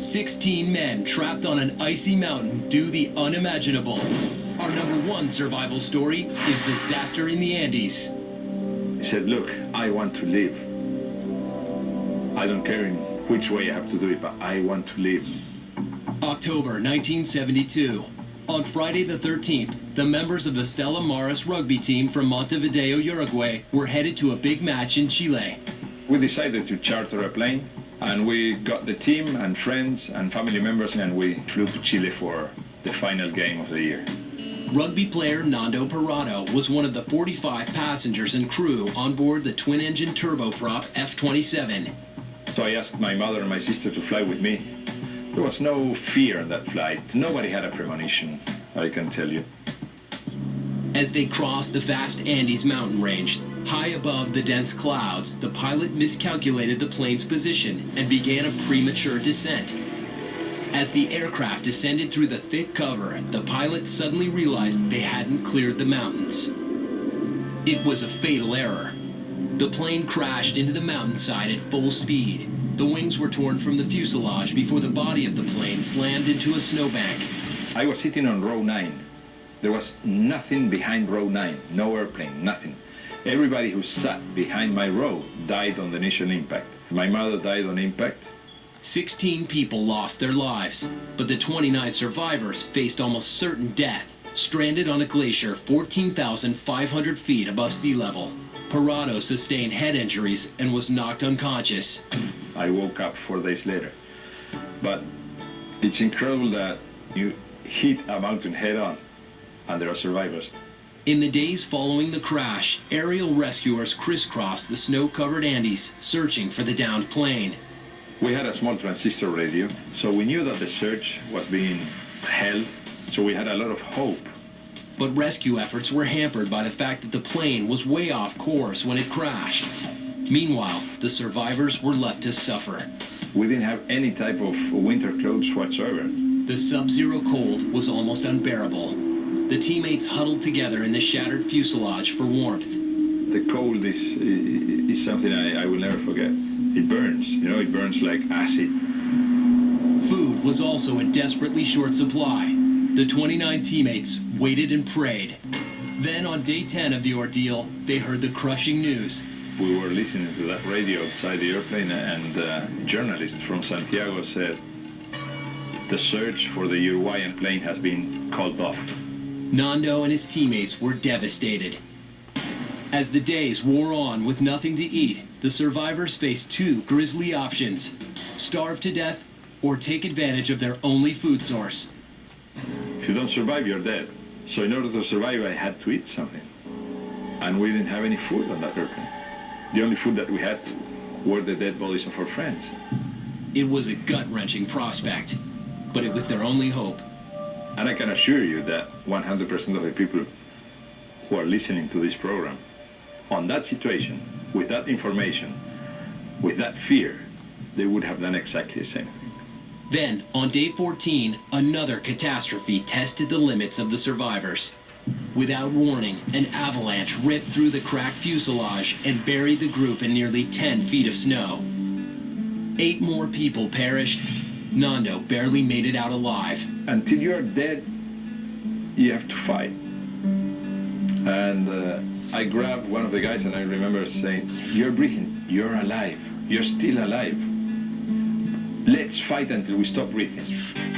16 men trapped on an icy mountain do the unimaginable. Our #1 survival story is Disaster in the Andes. He said, look, I want to live. I don't care in which way I have to do it, but I want to live. October 1972. On Friday the 13th, the members of the Stella Maris rugby team from Montevideo, Uruguay, were headed to a big match in Chile. We decided to charter a plane, and we got the team and friends and family members, and we flew to Chile for the final game of the year. Rugby player Nando Parado was one of the 45 passengers and crew on board the twin-engine turboprop F-27. So I asked my mother and my sister to fly with me. There was no fear in that flight. Nobody had a premonition, I can tell you. As they crossed the vast Andes mountain range, high above the dense clouds, the pilot miscalculated the plane's position and began a premature descent. As the aircraft descended through the thick cover, the pilot suddenly realized they hadn't cleared the mountains. It was a fatal error. The plane crashed into the mountainside at full speed. The wings were torn from the fuselage before the body of the plane slammed into a snowbank. I was sitting on row 9. There was nothing behind row 9, no airplane, nothing. Everybody who sat behind my row died on the initial impact. My mother died on impact. 16 people lost their lives, but the 29 survivors faced almost certain death, stranded on a glacier 14,500 feet above sea level. Parado sustained head injuries and was knocked unconscious. I woke up 4 days later. But it's incredible that you hit a mountain head on, and there are survivors. In the days following the crash, aerial rescuers crisscrossed the snow-covered Andes, searching for the downed plane. We had a small transistor radio, so we knew that the search was being held, so we had a lot of hope. But rescue efforts were hampered by the fact that the plane was way off course when it crashed. Meanwhile, the survivors were left to suffer. We didn't have any type of winter clothes whatsoever. The sub-zero cold was almost unbearable. The teammates huddled together in the shattered fuselage for warmth. The cold is something I will never forget. It burns, it burns like acid. Food was also in desperately short supply. The 29 teammates waited and prayed. Then on day 10 of the ordeal, they heard the crushing news. We were listening to that radio outside the airplane, and a journalist from Santiago said, the search for the Uruguayan plane has been called off. Nando and his teammates were devastated. As the days wore on with nothing to eat, the survivors faced 2 grisly options: starve to death or take advantage of their only food source. If you don't survive, you're dead. So in order to survive, I had to eat something. And we didn't have any food on that airplane. The only food that we had were the dead bodies of our friends. It was a gut-wrenching prospect, but it was their only hope. And I can assure you that 100% of the people who are listening to this program, on that situation, with that information, with that fear, they would have done exactly the same thing. Then, on day 14, another catastrophe tested the limits of the survivors. Without warning, an avalanche ripped through the cracked fuselage and buried the group in nearly 10 feet of snow. 8 more people perished. Nando barely made it out alive. Until you're dead, you have to fight. And I grabbed one of the guys, and I remember saying, you're breathing, you're alive, you're still alive. Let's fight until we stop breathing.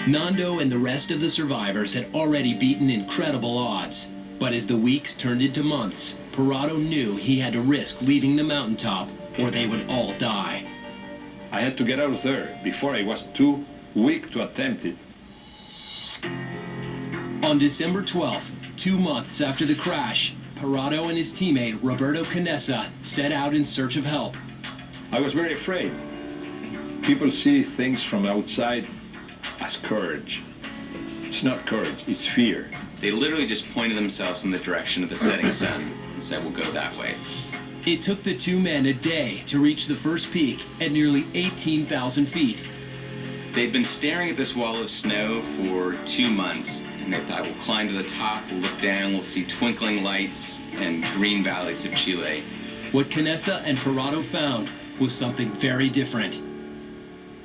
Nando and the rest of the survivors had already beaten incredible odds. But as the weeks turned into months, Parado knew he had to risk leaving the mountaintop or they would all die. I had to get out of there before I was too weak to attempt it. On December 12th, 2 months after the crash, Parado and his teammate Roberto Canessa set out in search of help. I was very afraid. People see things from outside as courage. It's not courage, it's fear. They literally just pointed themselves in the direction of the setting sun and said, we'll go that way. It took the 2 men a day to reach the first peak at nearly 18,000 feet. They'd been staring at this wall of snow for 2 months, and they thought, we'll climb to the top, we'll look down, we'll see twinkling lights and green valleys of Chile. What Canessa and Parado found was something very different.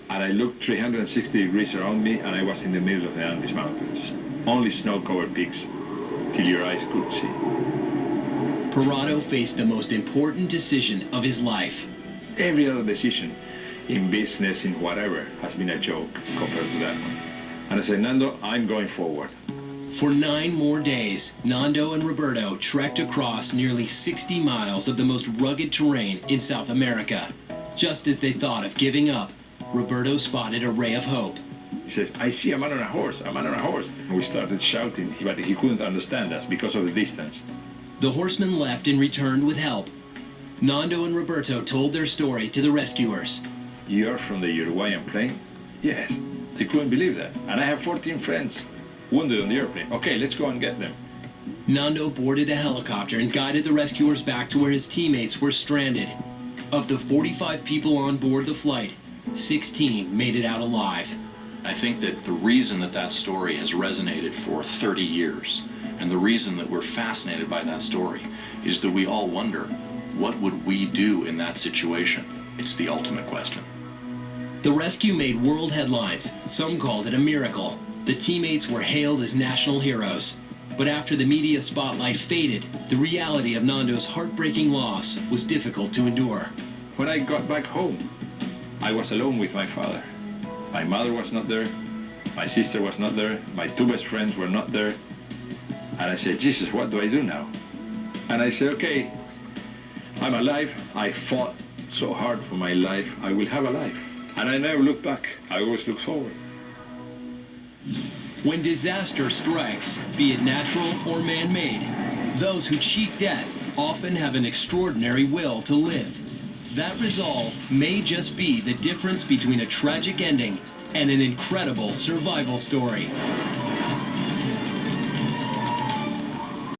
And I looked 360 degrees around me, and I was in the middle of the Andes Mountains. Only snow-covered peaks, till your eyes could see. Parado faced the most important decision of his life. Every other decision, in business, in whatever, has been a joke compared to that one. And I said, Nando, I'm going forward. For 9 more days, Nando and Roberto trekked across nearly 60 miles of the most rugged terrain in South America. Just as they thought of giving up, Roberto spotted a ray of hope. He says, I see a man on a horse, a man on a horse. And we started shouting, but he couldn't understand us because of the distance. The horseman left and returned with help. Nando and Roberto told their story to the rescuers. You're from the Uruguayan plane? Yes. They couldn't believe that. And I have 14 friends wounded on the airplane. Okay, let's go and get them. Nando boarded a helicopter and guided the rescuers back to where his teammates were stranded. Of the 45 people on board the flight, 16 made it out alive. I think that the reason that that story has resonated for 30 years, and the reason that we're fascinated by that story, is that we all wonder, what would we do in that situation? It's the ultimate question. The rescue made world headlines. Some called it a miracle. The teammates were hailed as national heroes. But after the media spotlight faded, the reality of Nando's heartbreaking loss was difficult to endure. When I got back home, I was alone with my father. My mother was not there. My sister was not there. My 2 best friends were not there. And I said, Jesus, what do I do now? And I said, okay, I'm alive. I fought so hard for my life. I will have a life. And I never look back. I always look forward. When disaster strikes, be it natural or man-made, those who cheat death often have an extraordinary will to live. That resolve may just be the difference between a tragic ending and an incredible survival story.